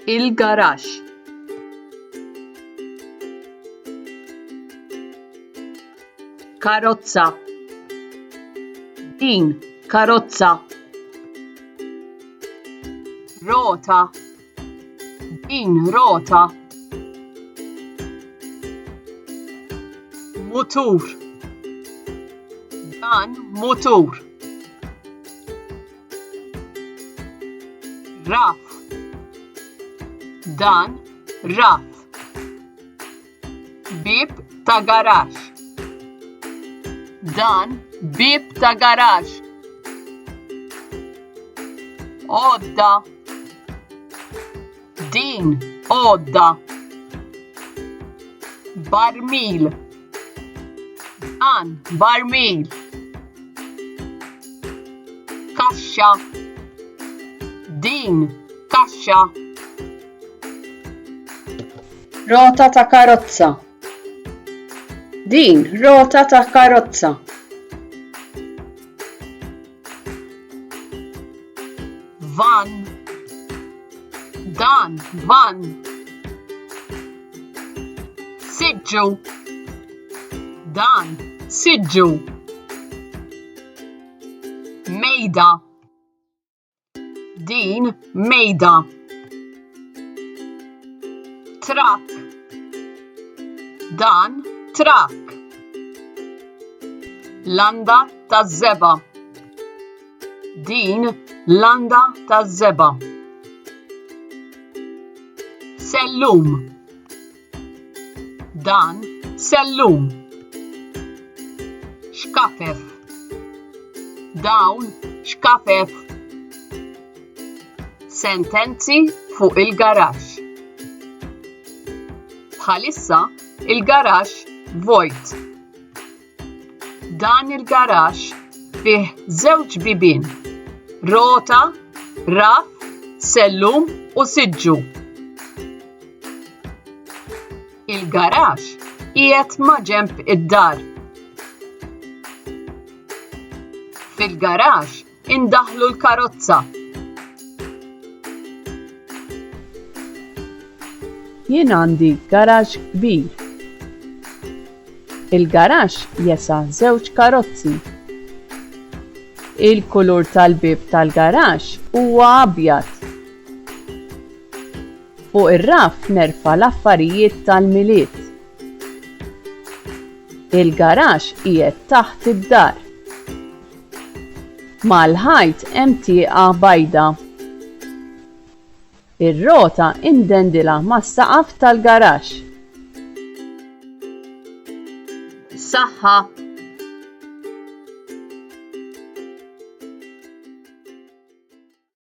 il-garax, karozza, din karozza, rota, din rota, mutur, dan mutur, raf, dan raf, bib ta' garax, dan bib ta' garax, odda, din odda, barmil, dan barmil, kaxxa, din kaxxa, rota ta' karozza, din rota ta' karozza, van, dan van, siġġu, dan siġġu, mejda, din mejda, trak, dan trak, landa taż-żeba, din landa taż-żeba, sellum, dan sellum, xkafef, dawn xkafef, sentenzi fuq il-garax. Bħalissa il-garax vojt. Dan il-garax fih żewġ bibien, rota, raf, sellum u siġġu. Il-garax qiegħed ma' ġenb id-dar. Fil-garax indaħħlu l-karozza. Jien għandi garax kbir. Il-garax jesa' żewġ karozzi. Il-kulur tal-bib tal-garax huwa abjad. Fuq ir-raf nerfa' l-affarijiet tal-miliet. Il-garax qiegħed taħt id-dar. Mal-ħajt hemm tieqa bajda. Ir-rota indendilha mas-saqaf tal-garax. Saħħa.